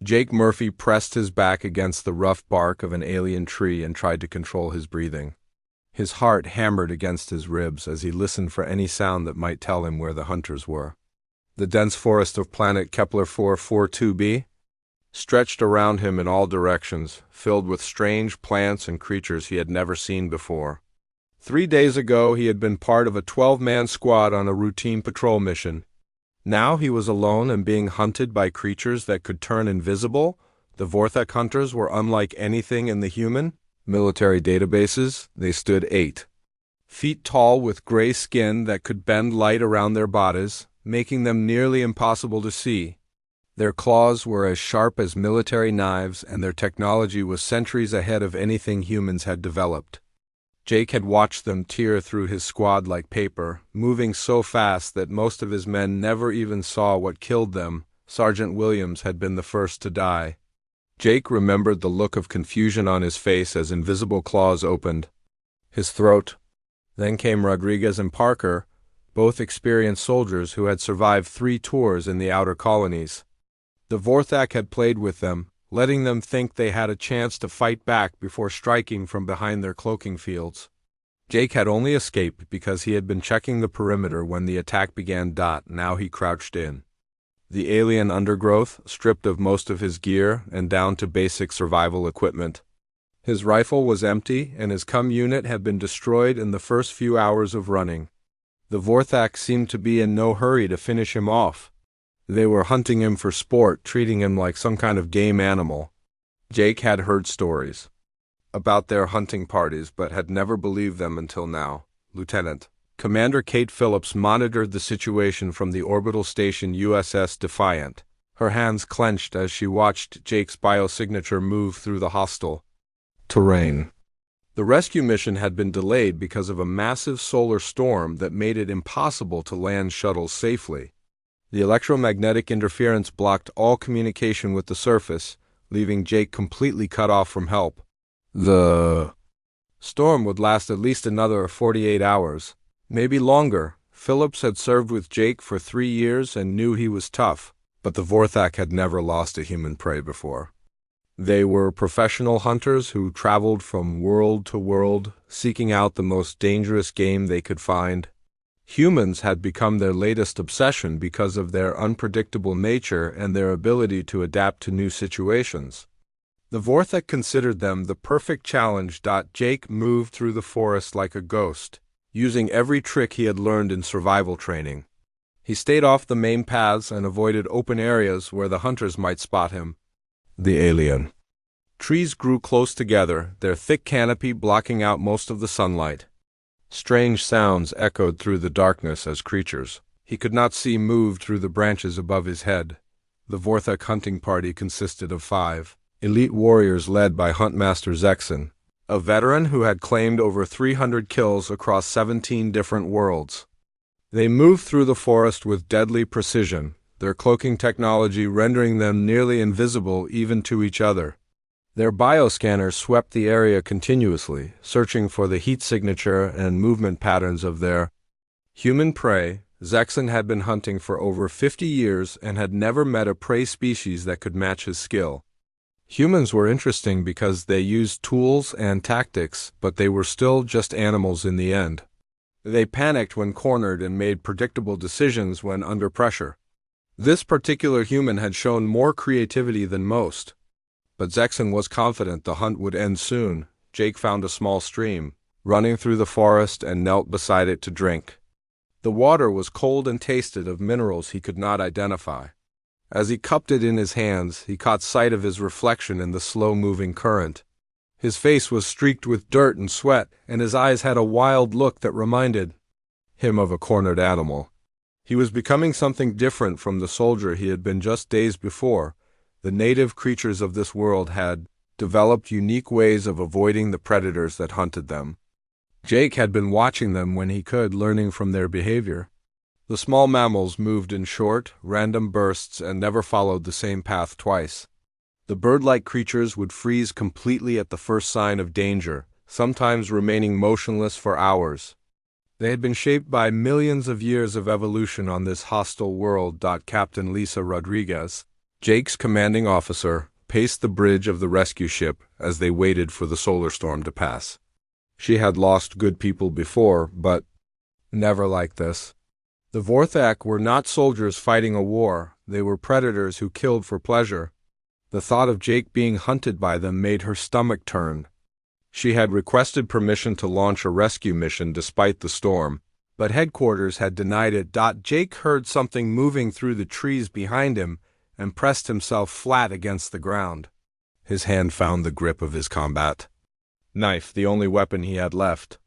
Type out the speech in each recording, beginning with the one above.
Jake Murphy pressed his back against the rough bark of an alien tree and tried to control his breathing. His heart hammered against his ribs as he listened for any sound that might tell him where the hunters were. The dense forest of planet Kepler 442b stretched around him in all directions, filled with strange plants and creatures he had never seen before. 3 days ago, he had been part of a 12-man squad on a routine patrol mission. Now he was alone and being hunted by creatures that could turn invisible. The Vorthak hunters were unlike anything in the human military databases. They stood 8 feet tall with gray skin that could bend light around their bodies, making them nearly impossible to see. Their claws were as sharp as military knives, and their technology was centuries ahead of anything humans had developed. Jake had watched them tear through his squad like paper, moving so fast that most of his men never even saw what killed them. Sergeant Williams had been the first to die. Jake remembered the look of confusion on his face as invisible claws opened his throat. Then came Rodriguez and Parker, both experienced soldiers who had survived 3 tours in the outer colonies. The Vorthak had played with them, letting them think they had a chance to fight back before striking from behind their cloaking fields. Jake had only escaped because he had been checking the perimeter when the attack began. Now he crouched in the alien undergrowth, stripped of most of his gear and down to basic survival equipment. His rifle was empty, and his cum unit had been destroyed in the first few hours of running. The Vorthak seemed to be in no hurry to finish him off. They were hunting him for sport, treating him like some kind of game animal. Jake had heard stories about their hunting parties, but had never believed them until now. Lieutenant Commander Kate Phillips monitored the situation from the orbital station USS Defiant, her hands clenched as she watched Jake's biosignature move through the hostile terrain. The rescue mission had been delayed because of a massive solar storm that made it impossible to land shuttles safely. The electromagnetic interference blocked all communication with the surface, leaving Jake completely cut off from help. The storm would last at least another 48 hours, maybe longer. Phillips had served with Jake for 3 years and knew he was tough, but the Vorthak had never lost a human prey before. They were professional hunters who traveled from world to world, seeking out the most dangerous game they could find. Humans had become their latest obsession because of their unpredictable nature and their ability to adapt to new situations. The Vorthak considered them the perfect challenge. Jake moved through the forest like a ghost, using every trick he had learned in survival training. He stayed off the main paths and avoided open areas where the hunters might spot him. The alien trees grew close together, their thick canopy blocking out most of the sunlight. Strange sounds echoed through the darkness as creatures he could not see moved through the branches above his head. The Vorthak hunting party consisted of 5 elite warriors led by Huntmaster Zexon, a veteran who had claimed over 300 kills across 17 different worlds. They moved through the forest with deadly precision, their cloaking technology rendering them nearly invisible even to each other. Their bioscanners swept the area continuously, searching for the heat signature and movement patterns of their human prey. Zexon had been hunting for over 50 years and had never met a prey species that could match his skill. Humans were interesting because they used tools and tactics, but they were still just animals in the end. They panicked when cornered and made predictable decisions when under pressure. This particular human had shown more creativity than most. But Zexon was confident the hunt would end soon. Jake found a small stream running through the forest and knelt beside it to drink. The water was cold and tasted of minerals he could not identify. As he cupped it in his hands, he caught sight of his reflection in the slow-moving current. His face was streaked with dirt and sweat, and his eyes had a wild look that reminded him of a cornered animal. He was becoming something different from the soldier he had been just days before. The native creatures of this world had developed unique ways of avoiding the predators that hunted them. Jake had been watching them when he could, learning from their behavior. The small mammals moved in short, random bursts and never followed the same path twice. The bird-like creatures would freeze completely at the first sign of danger, sometimes remaining motionless for hours. They had been shaped by millions of years of evolution on this hostile world. Captain Lisa Rodriguez, Jake's commanding officer paced the bridge of the rescue ship as they waited for the solar storm to pass. She had lost good people before, but never like this. The Vorthak were not soldiers fighting a war, they were predators who killed for pleasure. The thought of Jake being hunted by them made her stomach turn. She had requested permission to launch a rescue mission despite the storm, but headquarters had denied it. Jake heard something moving through the trees behind him and pressed himself flat against the ground. His hand found the grip of his combat knife, the only weapon he had left.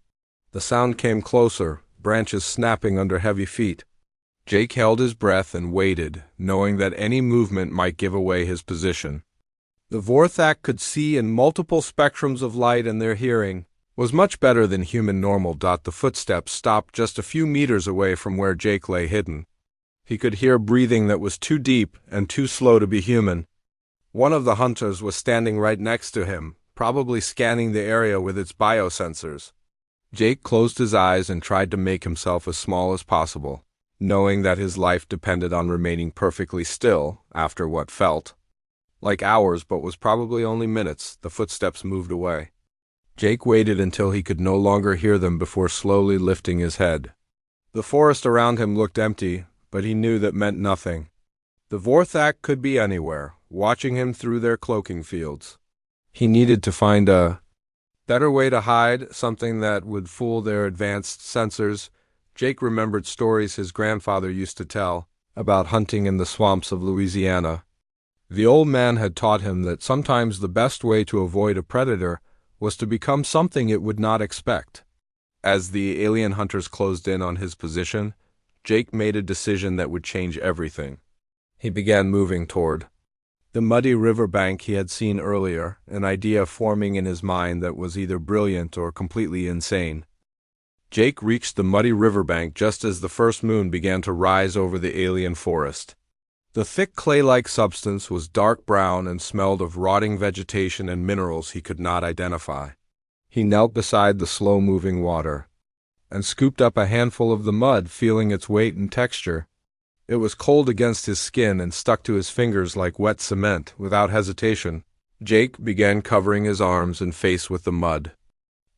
The sound came closer, branches snapping under heavy feet. Jake held his breath and waited, knowing that any movement might give away his position. The Vorthak could see in multiple spectrums of light, and their hearing was much better than human normal. The footsteps stopped just a few meters away from where Jake lay hidden. He could hear breathing that was too deep and too slow to be human. One of the hunters was standing right next to him, probably scanning the area with its biosensors. Jake closed his eyes and tried to make himself as small as possible, knowing that his life depended on remaining perfectly still after what felt like hours but was probably only minutes. The footsteps moved away. Jake waited until he could no longer hear them before slowly lifting his head. The forest around him looked empty, but he knew that meant nothing. The Vorthak could be anywhere, watching him through their cloaking fields. He needed to find a better way to hide, something that would fool their advanced sensors. Jake remembered stories his grandfather used to tell about hunting in the swamps of Louisiana. The old man had taught him that sometimes the best way to avoid a predator was to become something it would not expect. As the alien hunters closed in on his position, Jake made a decision that would change everything. He began moving toward the muddy riverbank he had seen earlier, an idea forming in his mind that was either brilliant or completely insane. Jake reached the muddy riverbank just as the first moon began to rise over the alien forest. The thick clay-like substance was dark brown and smelled of rotting vegetation and minerals he could not identify. He knelt beside the slow-moving water and scooped up a handful of the mud, feeling its weight and texture. It was cold against his skin and stuck to his fingers like wet cement. Without hesitation, Jake began covering his arms and face with the mud.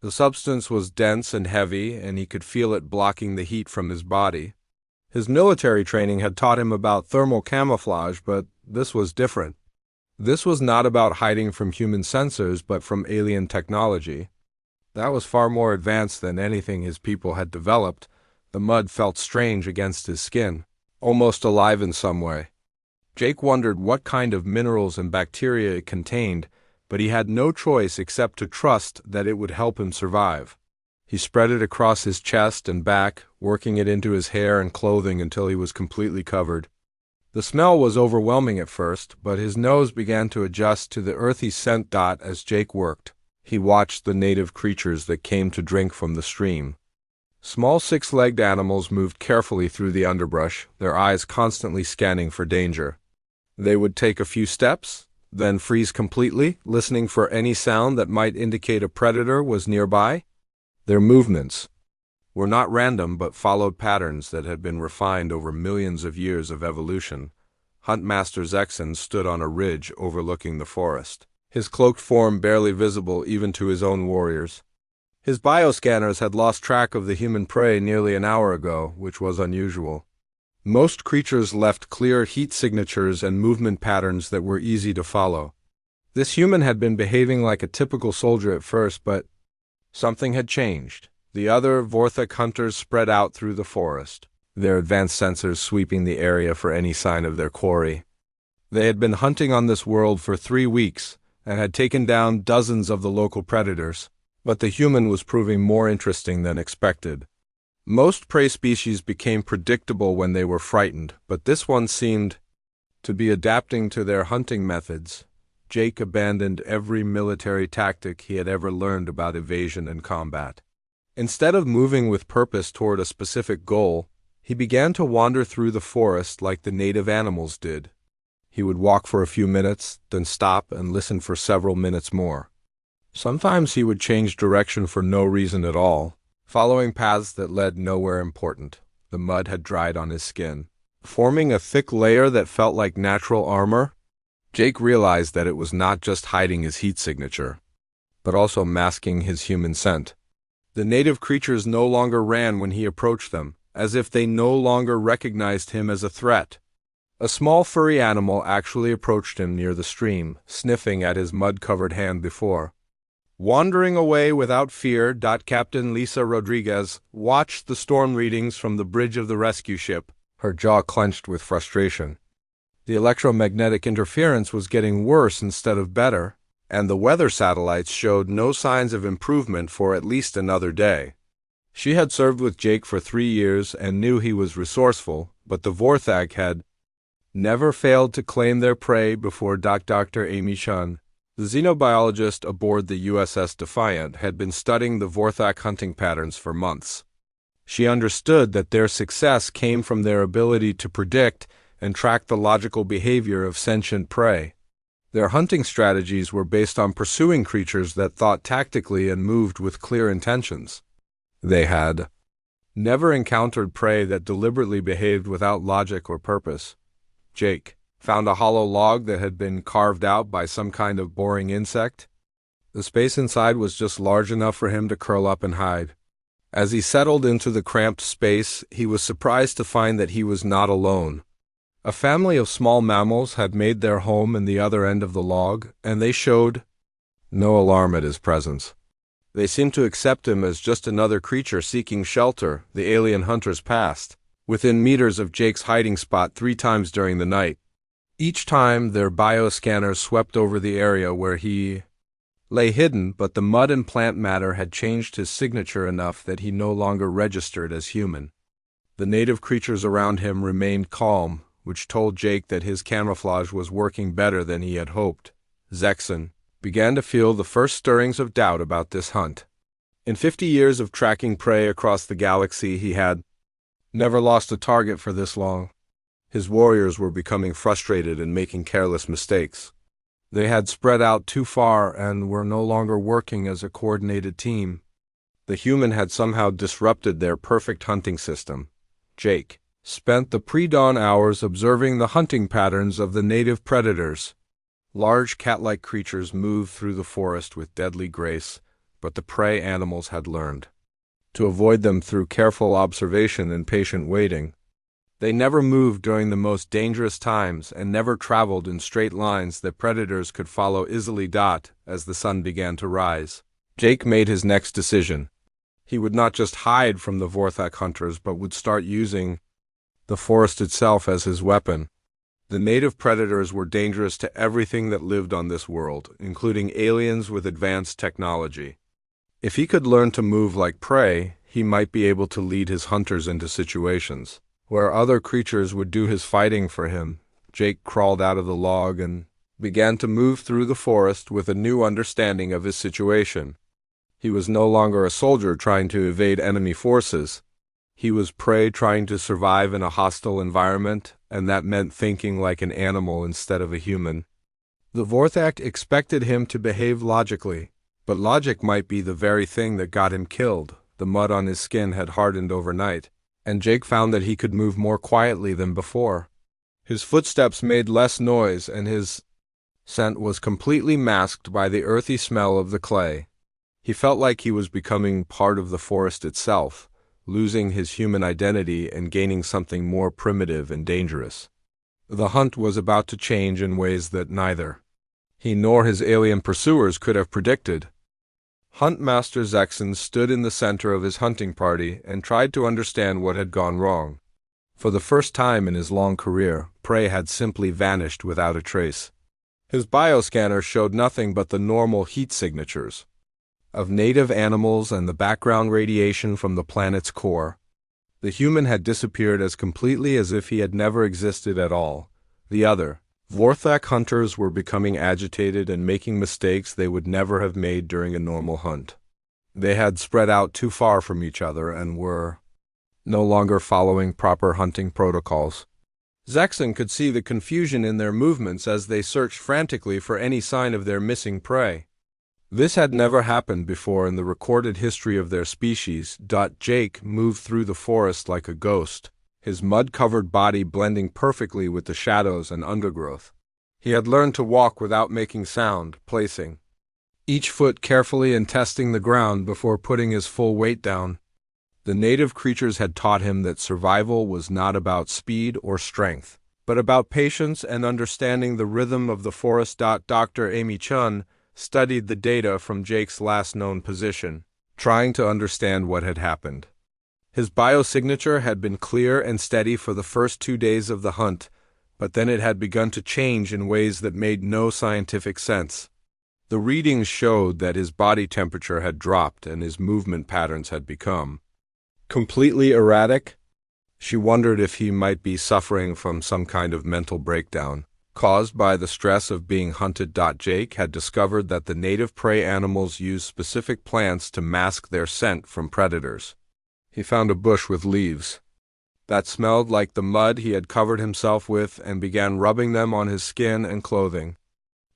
The substance was dense and heavy, and he could feel it blocking the heat from his body. His military training had taught him about thermal camouflage, but this was different. This was not about hiding from human sensors, but from alien technology. That was far more advanced than anything his people had developed. The mud felt strange against his skin, almost alive in some way. Jake wondered what kind of minerals and bacteria it contained, but he had no choice except to trust that it would help him survive. He spread it across his chest and back, working it into his hair and clothing until he was completely covered. The smell was overwhelming at first, but his nose began to adjust to the earthy scent. As Jake worked, he watched the native creatures that came to drink from the stream. Small six-legged animals moved carefully through the underbrush, their eyes constantly scanning for danger. They would take a few steps, then freeze completely, listening for any sound that might indicate a predator was nearby. Their movements were not random but followed patterns that had been refined over millions of years of evolution. Huntmaster Zexon stood on a ridge overlooking the forest, his cloaked form barely visible even to his own warriors. His bioscanners had lost track of the human prey nearly an hour ago, which was unusual. Most creatures left clear heat signatures and movement patterns that were easy to follow. This human had been behaving like a typical soldier at first, but something had changed. The other Vorthak hunters spread out through the forest, their advanced sensors sweeping the area for any sign of their quarry. They had been hunting on this world for 3 weeks and had taken down dozens of the local predators, but the human was proving more interesting than expected. Most prey species became predictable when they were frightened, but this one seemed to be adapting to their hunting methods. Jake abandoned every military tactic he had ever learned about evasion and combat. Instead of moving with purpose toward a specific goal, he began to wander through the forest like the native animals did. He would walk for a few minutes, then stop and listen for several minutes more. Sometimes he would change direction for no reason at all, following paths that led nowhere important. The mud had dried on his skin, forming a thick layer that felt like natural armor. Jake realized that it was not just hiding his heat signature, but also masking his human scent. The native creatures no longer ran when he approached them, as if they no longer recognized him as a threat. A small furry animal actually approached him near the stream, sniffing at his mud-covered hand before. Wandering away without fear, Captain Lisa Rodriguez watched the storm readings from the bridge of the rescue ship, her jaw clenched with frustration. The electromagnetic interference was getting worse instead of better, and the weather satellites showed no signs of improvement for at least another day. She had served with Jake for 3 years and knew he was resourceful, but the Vorthag had never failed to claim their prey before Dr. Amy Chun, the xenobiologist aboard the USS Defiant, had been studying the Vorthak hunting patterns for months. She understood that their success came from their ability to predict and track the logical behavior of sentient prey. Their hunting strategies were based on pursuing creatures that thought tactically and moved with clear intentions. They had never encountered prey that deliberately behaved without logic or purpose. Jake found a hollow log that had been carved out by some kind of boring insect. The space inside was just large enough for him to curl up and hide. As he settled into the cramped space, he was surprised to find that he was not alone. A family of small mammals had made their home in the other end of the log, and they showed no alarm at his presence. They seemed to accept him as just another creature seeking shelter. The alien hunters passed within meters of Jake's hiding spot 3 times during the night. Each time, their bioscanners swept over the area where he lay hidden, but the mud and plant matter had changed his signature enough that he no longer registered as human. The native creatures around him remained calm, which told Jake that his camouflage was working better than he had hoped. Zexon began to feel the first stirrings of doubt about this hunt. In 50 years of tracking prey across the galaxy, he had never lost a target for this long. His warriors were becoming frustrated and making careless mistakes. They had spread out too far and were no longer working as a coordinated team. The human had somehow disrupted their perfect hunting system. Jake spent the pre-dawn hours observing the hunting patterns of the native predators. Large cat-like creatures moved through the forest with deadly grace, but the prey animals had learned to avoid them through careful observation and patient waiting. They never moved during the most dangerous times and never traveled in straight lines that predators could follow easily. As the sun began to rise, Jake made his next decision. He would not just hide from the Vorthak hunters, but would start using the forest itself as his weapon. The native predators were dangerous to everything that lived on this world, including aliens with advanced technology. If he could learn to move like prey, he might be able to lead his hunters into situations where other creatures would do his fighting for him. Jake crawled out of the log and began to move through the forest with a new understanding of his situation. He was no longer a soldier trying to evade enemy forces. He was prey trying to survive in a hostile environment, and that meant thinking like an animal instead of a human. The Vorthak expected him to behave logically, but logic might be the very thing that got him killed. The mud on his skin had hardened overnight, and Jake found that he could move more quietly than before. His footsteps made less noise, and his scent was completely masked by the earthy smell of the clay. He felt like he was becoming part of the forest itself, losing his human identity and gaining something more primitive and dangerous. The hunt was about to change in ways that neither he nor his alien pursuers could have predicted. Huntmaster Zexon stood in the center of his hunting party and tried to understand what had gone wrong. For the first time in his long career, prey had simply vanished without a trace. His bioscanner showed nothing but the normal heat signatures of native animals and the background radiation from the planet's core. The human had disappeared as completely as if he had never existed at all. The other Vorthak hunters were becoming agitated and making mistakes they would never have made during a normal hunt. They had spread out too far from each other and were no longer following proper hunting protocols. Zexon could see the confusion in their movements as they searched frantically for any sign of their missing prey. This had never happened before in the recorded history of their species. Jake moved through the forest like a ghost, his mud-covered body blending perfectly with the shadows and undergrowth. He had learned to walk without making sound, placing each foot carefully and testing the ground before putting his full weight down. The native creatures had taught him that survival was not about speed or strength, but about patience and understanding the rhythm of the forest. Dr. Amy Chun studied the data from Jake's last known position, trying to understand what had happened. His biosignature had been clear and steady for the first 2 days of the hunt, but then it had begun to change in ways that made no scientific sense. The readings showed that his body temperature had dropped and his movement patterns had become completely erratic. She wondered if he might be suffering from some kind of mental breakdown caused by the stress of being hunted. Jake had discovered that the native prey animals used specific plants to mask their scent from predators. He found a bush with leaves that smelled like the mud he had covered himself with and began rubbing them on his skin and clothing.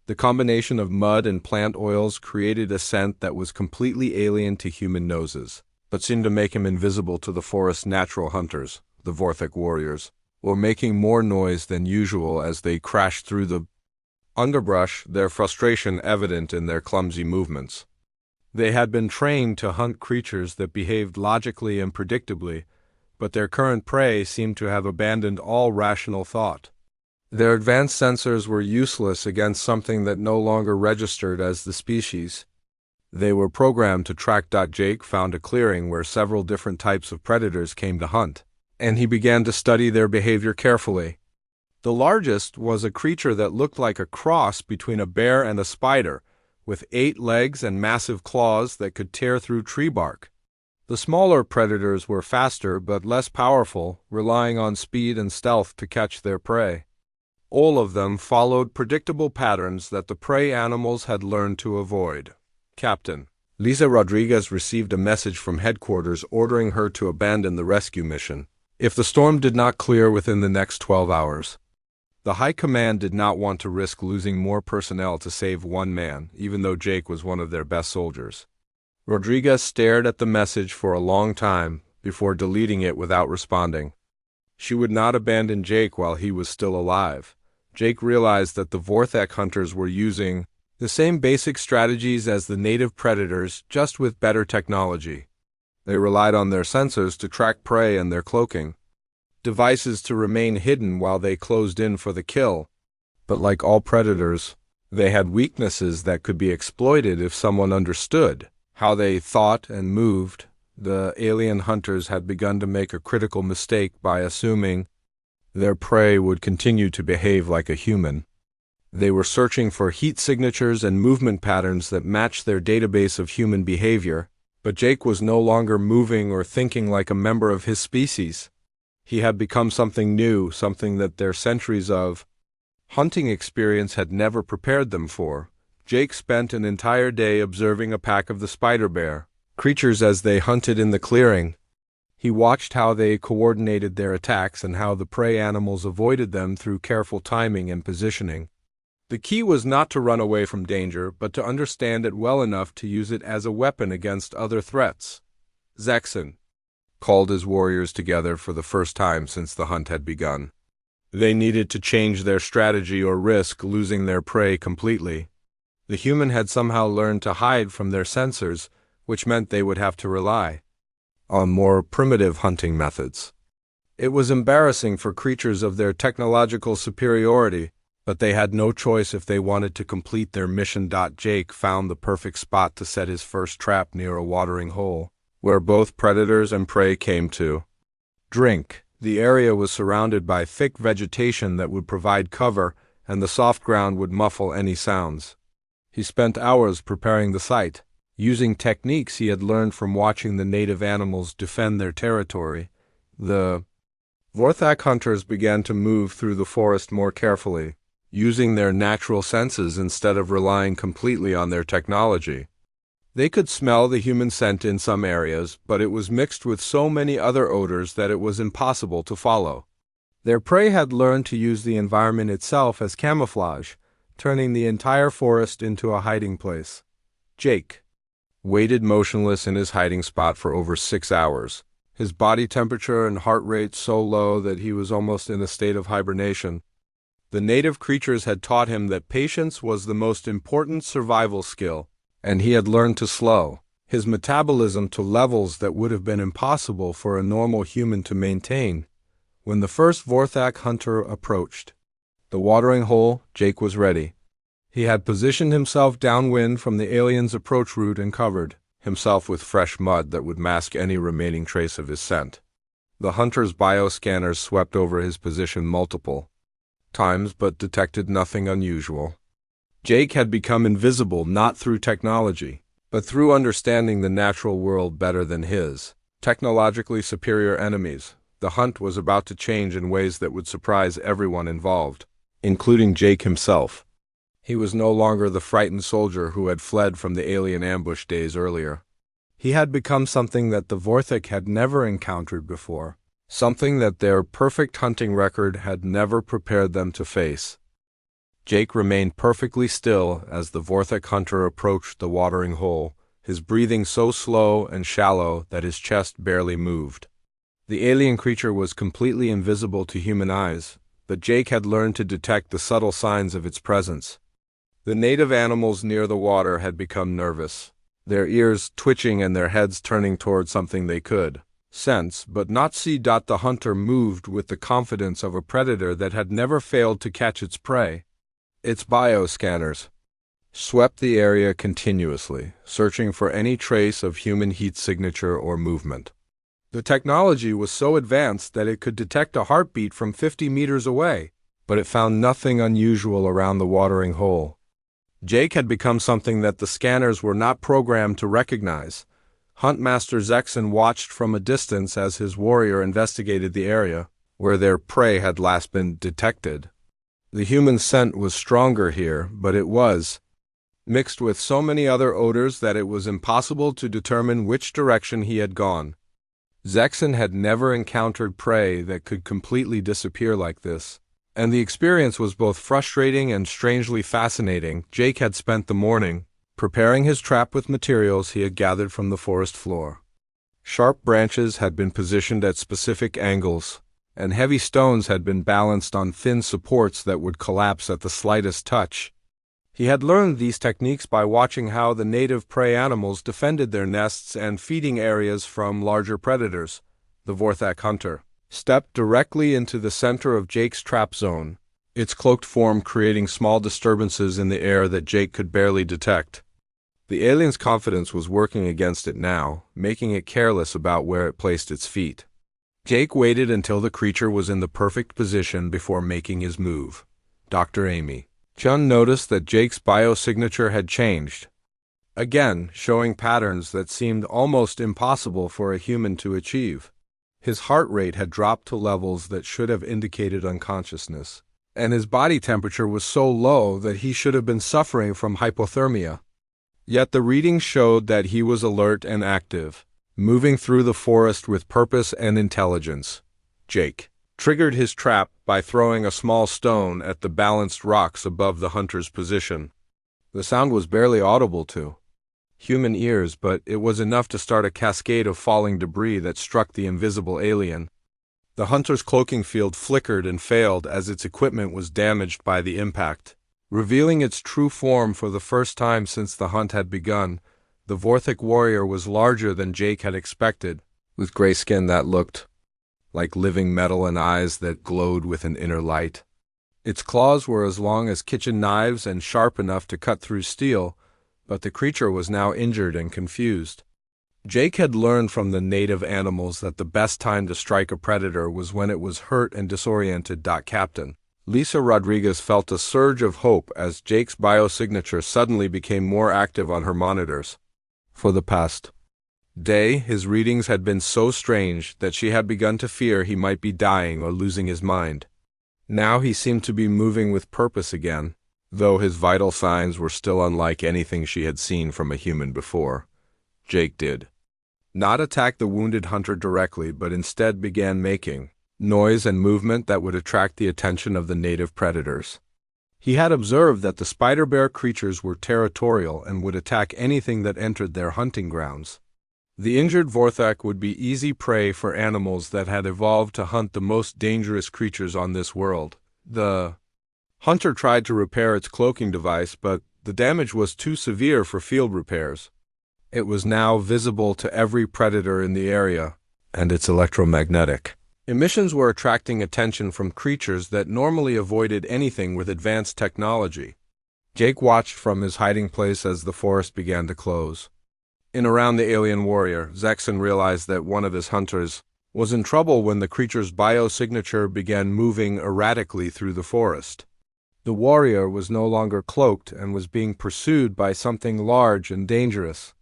The combination of mud and plant oils created a scent that was completely alien to human noses, but seemed to make him invisible to the forest's natural hunters, the Vorthak warriors, or making more noise than usual as they crashed through the underbrush, their frustration evident in their clumsy movements. They had been trained to hunt creatures that behaved logically and predictably, but their current prey seemed to have abandoned all rational thought. Their advanced sensors were useless against something that no longer registered as the species. They were programmed to track. Jake found a clearing where several different types of predators came to hunt, and he began to study their behavior carefully. The largest was a creature that looked like a cross between a bear and a spider, with 8 legs and massive claws that could tear through tree bark. The smaller predators were faster but less powerful, relying on speed and stealth to catch their prey. All of them followed predictable patterns that the prey animals had learned to avoid. Captain Lisa Rodriguez received a message from headquarters ordering her to abandon the rescue mission if the storm did not clear within the next 12 hours. The High Command did not want to risk losing more personnel to save one man, even though Jake was one of their best soldiers. Rodriguez stared at the message for a long time before deleting it without responding. She would not abandon Jake while he was still alive. Jake realized that the Vorthak hunters were using the same basic strategies as the native predators, just with better technology. They relied on their sensors to track prey and their cloaking devices to remain hidden while they closed in for the kill. But like all predators, they had weaknesses that could be exploited if someone understood how they thought and moved. The alien hunters had begun to make a critical mistake by assuming their prey would continue to behave like a human. They were searching for heat signatures and movement patterns that matched their database of human behavior, but Jake was no longer moving or thinking like a member of his species. He had become something new, something that their centuries of hunting experience had never prepared them for. Jake spent an entire day observing a pack of the spider bear creatures as they hunted in the clearing. He watched how they coordinated their attacks and how the prey animals avoided them through careful timing and positioning. The key was not to run away from danger, but to understand it well enough to use it as a weapon against other threats. Zexon called his warriors together for the first time since the hunt had begun. They needed to change their strategy or risk losing their prey completely. The human had somehow learned to hide from their sensors, which meant they would have to rely on more primitive hunting methods. It was embarrassing for creatures of their technological superiority, but they had no choice if they wanted to complete their mission. Jake found the perfect spot to set his first trap near a watering hole, where both predators and prey came to drink. The area was surrounded by thick vegetation that would provide cover, and the soft ground would muffle any sounds. He spent hours preparing the site, using techniques he had learned from watching the native animals defend their territory. The Vorthak hunters began to move through the forest more carefully, using their natural senses instead of relying completely on their technology. They could smell the human scent in some areas, but it was mixed with so many other odors that it was impossible to follow. Their prey had learned to use the environment itself as camouflage, turning the entire forest into a hiding place. Jake waited motionless in his hiding spot for over 6 hours, his body temperature and heart rate so low that he was almost in a state of hibernation. The native creatures had taught him that patience was the most important survival skill, and he had learned to slow his metabolism to levels that would have been impossible for a normal human to maintain. When the first Vorthak hunter approached the watering hole, Jake was ready. He had positioned himself downwind from the alien's approach route and covered himself with fresh mud that would mask any remaining trace of his scent. The hunter's bioscanners swept over his position multiple times but detected nothing unusual. Jake had become invisible not through technology, but through understanding the natural world better than his technologically superior enemies. The hunt was about to change in ways that would surprise everyone involved, including Jake himself. He was no longer the frightened soldier who had fled from the alien ambush days earlier. He had become something that the Vorthak had never encountered before, something that their perfect hunting record had never prepared them to face. Jake remained perfectly still as the Vorthak hunter approached the watering hole, his breathing so slow and shallow that his chest barely moved. The alien creature was completely invisible to human eyes, but Jake had learned to detect the subtle signs of its presence. The native animals near the water had become nervous, their ears twitching and their heads turning toward something they could sense but not see. The hunter moved with the confidence of a predator that had never failed to catch its prey. Its bioscanners swept the area continuously, searching for any trace of human heat signature or movement. The technology was so advanced that it could detect a heartbeat from 50 meters away, but it found nothing unusual around the watering hole. Jake had become something that the scanners were not programmed to recognize. Huntmaster Zexon watched from a distance as his warrior investigated the area where their prey had last been detected. The human scent was stronger here, but it was mixed with so many other odors that it was impossible to determine which direction he had gone. Zexon had never encountered prey that could completely disappear like this, and the experience was both frustrating and strangely fascinating. Jake had spent the morning preparing his trap with materials he had gathered from the forest floor. Sharp branches had been positioned at specific angles, and heavy stones had been balanced on thin supports that would collapse at the slightest touch. He had learned these techniques by watching how the native prey animals defended their nests and feeding areas from larger predators. The Vorthak hunter stepped directly into the center of Jake's trap zone, its cloaked form creating small disturbances in the air that Jake could barely detect. The alien's confidence was working against it now, making it careless about where it placed its feet. Jake waited until the creature was in the perfect position before making his move. Dr. Amy Chun noticed that Jake's biosignature had changed, again showing patterns that seemed almost impossible for a human to achieve. His heart rate had dropped to levels that should have indicated unconsciousness, and his body temperature was so low that he should have been suffering from hypothermia. Yet the readings showed that he was alert and active, moving through the forest with purpose and intelligence. Jake triggered his trap by throwing a small stone at the balanced rocks above the hunter's position. The sound was barely audible to human ears, but it was enough to start a cascade of falling debris that struck the invisible alien. The hunter's cloaking field flickered and failed as its equipment was damaged by the impact. Revealing its true form for the first time since the hunt had begun, the Vorthak warrior was larger than Jake had expected, with gray skin that looked like living metal and eyes that glowed with an inner light. Its claws were as long as kitchen knives and sharp enough to cut through steel, but the creature was now injured and confused. Jake had learned from the native animals that the best time to strike a predator was when it was hurt and disoriented. Captain Lisa Rodriguez felt a surge of hope as Jake's biosignature suddenly became more active on her monitors. For the past day, his readings had been so strange that she had begun to fear he might be dying or losing his mind. Now he seemed to be moving with purpose again, though his vital signs were still unlike anything she had seen from a human before. Jake did not attack the wounded hunter directly, but instead began making noise and movement that would attract the attention of the native predators. He had observed that the spider bear creatures were territorial and would attack anything that entered their hunting grounds. The injured Vorthak would be easy prey for animals that had evolved to hunt the most dangerous creatures on this world. The Hunter tried to repair its cloaking device, but the damage was too severe for field repairs. It was now visible to every predator in the area, and its electromagnetic emissions were attracting attention from creatures that normally avoided anything with advanced technology. Jake watched from his hiding place as the forest began to close. In around the alien warrior, Zexon realized that one of his hunters was in trouble when the creature's biosignature began moving erratically through the forest. The warrior was no longer cloaked and was being pursued by something large and dangerous.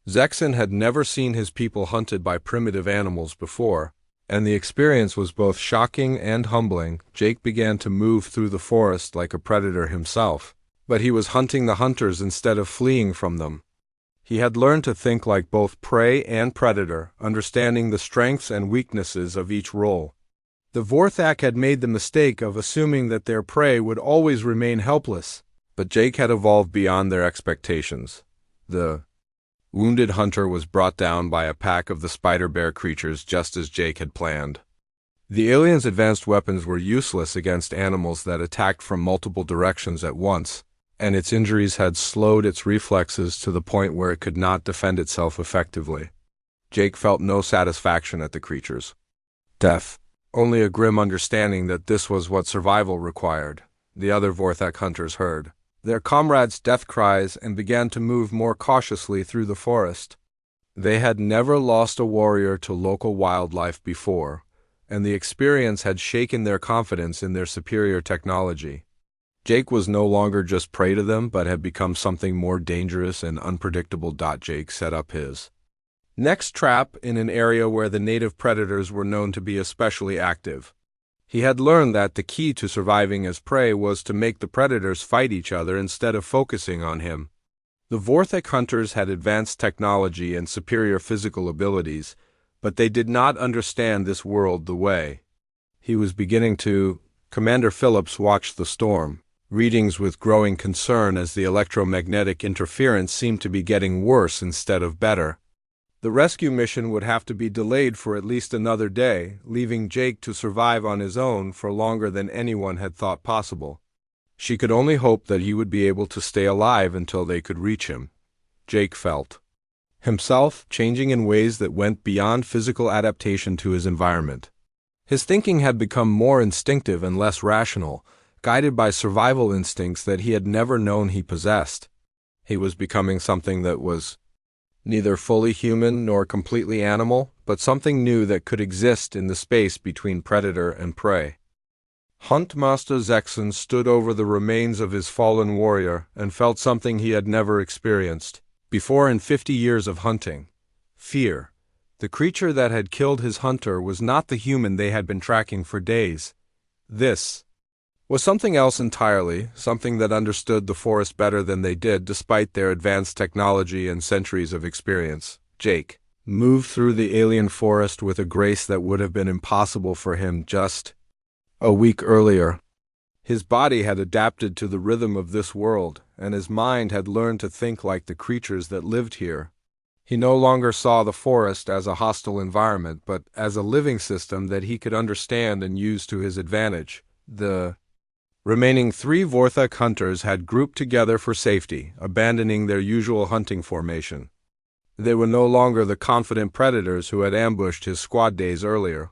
Zexon had never seen his people hunted by primitive animals before, and the experience was both shocking and humbling. Jake began to move through the forest like a predator himself, but he was hunting the hunters instead of fleeing from them. He had learned to think like both prey and predator, understanding the strengths and weaknesses of each role. The Vorthak had made the mistake of assuming that their prey would always remain helpless, but Jake had evolved beyond their expectations. The wounded hunter was brought down by a pack of the spider bear creatures just as Jake had planned. The alien's advanced weapons were useless against animals that attacked from multiple directions at once, and its injuries had slowed its reflexes to the point where it could not defend itself effectively. Jake felt no satisfaction at the creature's death, only a grim understanding that this was what survival required. The other Vorthak hunters heard their comrades' death cries and began to move more cautiously through the forest. They had never lost a warrior to local wildlife before, and the experience had shaken their confidence in their superior technology. Jake was no longer just prey to them, but had become something more dangerous and unpredictable. Jake set up his next trap in an area where the native predators were known to be especially active. He had learned that the key to surviving as prey was to make the predators fight each other instead of focusing on him. The Vorthak hunters had advanced technology and superior physical abilities, but they did not understand this world the way he was beginning to. Commander Phillips watched the storm readings with growing concern as the electromagnetic interference seemed to be getting worse instead of better. The rescue mission would have to be delayed for at least another day, leaving Jake to survive on his own for longer than anyone had thought possible. She could only hope that he would be able to stay alive until they could reach him. Jake felt himself changing in ways that went beyond physical adaptation to his environment. His thinking had become more instinctive and less rational, guided by survival instincts that he had never known he possessed. He was becoming something that was neither fully human nor completely animal, but something new that could exist in the space between predator and prey. Huntmaster Zexon stood over the remains of his fallen warrior and felt something he had never experienced before in 50 years of hunting: fear. The creature that had killed his hunter was not the human they had been tracking for days. This was something else entirely, something that understood the forest better than they did despite their advanced technology and centuries of experience. Jake moved through the alien forest with a grace that would have been impossible for him just a week earlier. His body had adapted to the rhythm of this world, and his mind had learned to think like the creatures that lived here. He no longer saw the forest as a hostile environment, but as a living system that he could understand and use to his advantage. The remaining 3 Vorthak hunters had grouped together for safety, abandoning their usual hunting formation. They were no longer the confident predators who had ambushed his squad days earlier.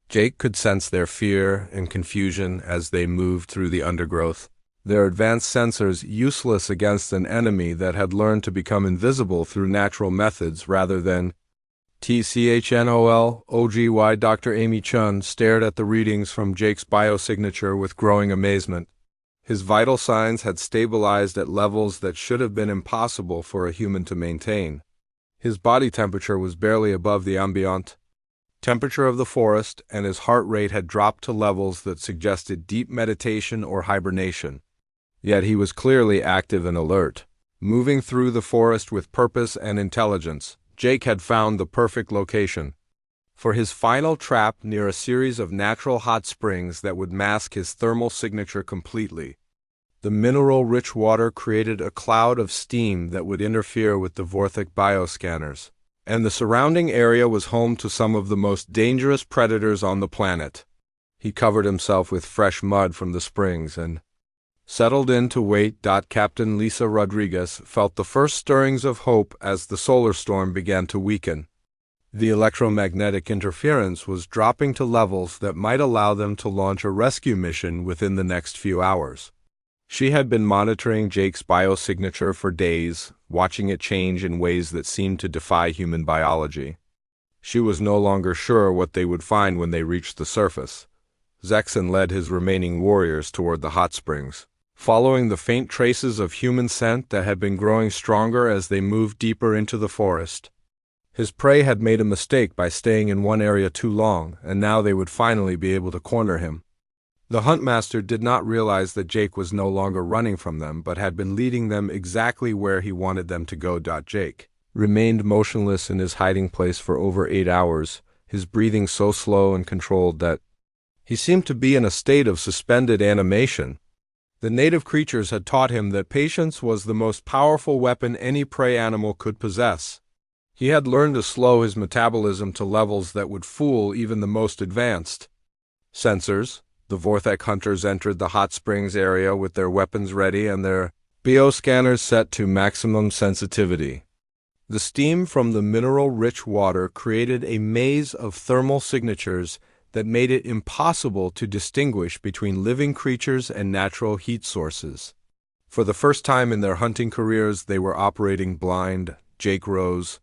Jake could sense their fear and confusion as they moved through the undergrowth, their advanced sensors useless against an enemy that had learned to become invisible through natural methods rather than TCHNOL. OGY. Dr. Amy Chun stared at the readings from Jake's biosignature with growing amazement. His vital signs had stabilized at levels that should have been impossible for a human to maintain. His body temperature was barely above the ambient temperature of the forest, and his heart rate had dropped to levels that suggested deep meditation or hibernation. Yet he was clearly active and alert, moving through the forest with purpose and intelligence. Jake had found the perfect location for his final trap near a series of natural hot springs that would mask his thermal signature completely. The mineral-rich water created a cloud of steam that would interfere with the Vorthak bioscanners, and the surrounding area was home to some of the most dangerous predators on the planet. He covered himself with fresh mud from the springs and Settled in to wait. Captain Lisa Rodriguez felt the first stirrings of hope as the solar storm began to weaken. The electromagnetic interference was dropping to levels that might allow them to launch a rescue mission within the next few hours. She had been monitoring Jake's biosignature for days, watching it change in ways that seemed to defy human biology. She was no longer sure what they would find when they reached the surface. Zexon led his remaining warriors toward the hot springs, following the faint traces of human scent that had been growing stronger as they moved deeper into the forest. His prey had made a mistake by staying in one area too long, and now they would finally be able to corner him. The Huntmaster did not realize that Jake was no longer running from them, but had been leading them exactly where he wanted them to go. Jake remained motionless in his hiding place for over 8 hours, his breathing so slow and controlled that he seemed to be in a state of suspended animation. The native creatures had taught him that patience was the most powerful weapon any prey animal could possess. He had learned to slow his metabolism to levels that would fool even the most advanced. Sensors. The Vorthek hunters entered the hot springs area with their weapons ready and their bioscanners set to maximum sensitivity. The steam from the mineral-rich water created a maze of thermal signatures that made it impossible to distinguish between living creatures and natural heat sources. For the first time in their hunting careers, they were operating blind. Jake rose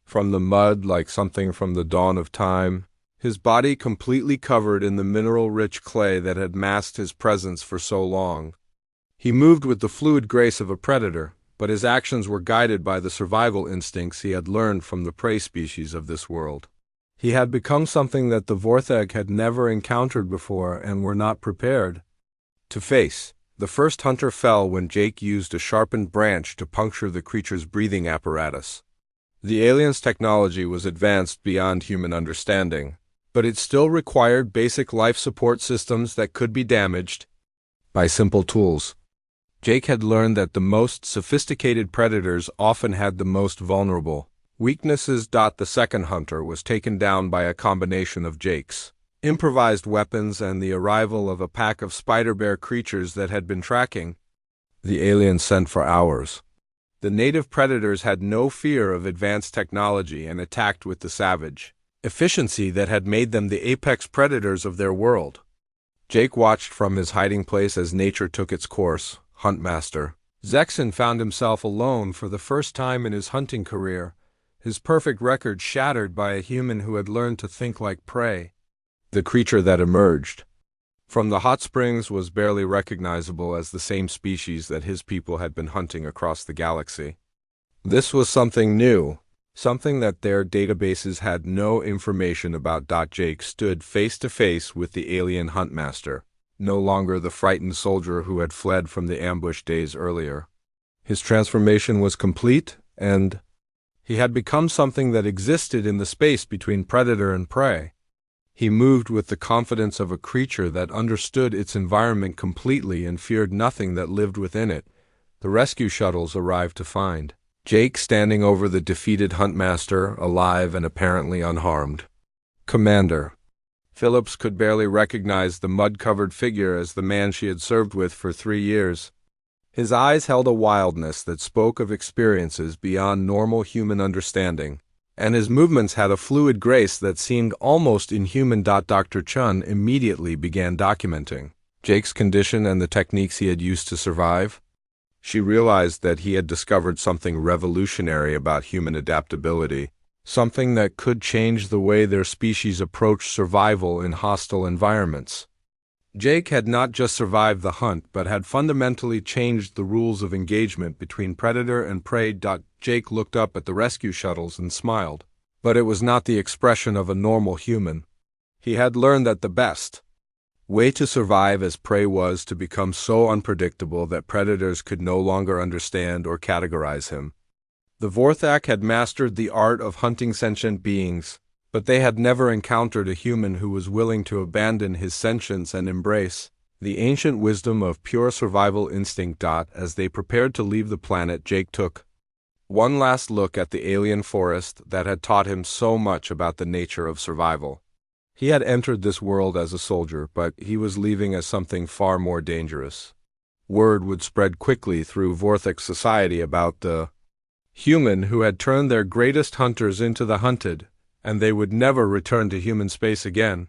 from the mud like something from the dawn of time, his body completely covered in the mineral-rich clay that had masked his presence for so long. He moved with the fluid grace of a predator, but his actions were guided by the survival instincts he had learned from the prey species of this world. He had become something that the Vorthek had never encountered before and were not prepared to face. The first hunter fell when Jake used a sharpened branch to puncture the creature's breathing apparatus. The alien's technology was advanced beyond human understanding, but it still required basic life support systems that could be damaged by simple tools. Jake had learned that the most sophisticated predators often had the most vulnerable weaknesses. The second hunter was taken down by a combination of Jake's improvised weapons and the arrival of a pack of spider bear creatures that had been tracking the alien scent for hours. The native predators had no fear of advanced technology and attacked with the savage efficiency that had made them the apex predators of their world. Jake watched from his hiding place as nature took its course. Huntmaster Zexon found himself alone for the first time in his hunting career, his perfect record shattered by a human who had learned to think like prey. The creature that emerged from the hot springs was barely recognizable as the same species that his people had been hunting across the galaxy. This was something new, something that their databases had no information about. Jake stood face to face with the alien Huntmaster, no longer the frightened soldier who had fled from the ambush days earlier. His transformation was complete, and he had become something that existed in the space between predator and prey. He moved with the confidence of a creature that understood its environment completely and feared nothing that lived within it. The rescue shuttles arrived to find Jake standing over the defeated Huntmaster, alive and apparently unharmed. Commander Phillips could barely recognize the mud-covered figure as the man she had served with for 3 years. His eyes held a wildness that spoke of experiences beyond normal human understanding, and his movements had a fluid grace that seemed almost inhuman. Dr. Chun immediately began documenting Jake's condition and the techniques he had used to survive. She realized that he had discovered something revolutionary about human adaptability, something that could change the way their species approached survival in hostile environments. Jake had not just survived the hunt, but had fundamentally changed the rules of engagement between predator and prey. Jake looked up at the rescue shuttles and smiled, but it was not the expression of a normal human. He had learned that the best way to survive as prey was to become so unpredictable that predators could no longer understand or categorize him. The Vorthak had mastered the art of hunting sentient beings, but they had never encountered a human who was willing to abandon his sentience and embrace the ancient wisdom of pure survival instinct. As they prepared to leave the planet, Jake took one last look at the alien forest that had taught him so much about the nature of survival. He had entered this world as a soldier, but he was leaving as something far more dangerous. word would spread quickly through Vorthix society about the human who had turned their greatest hunters into the hunted, and they would never return to human space again.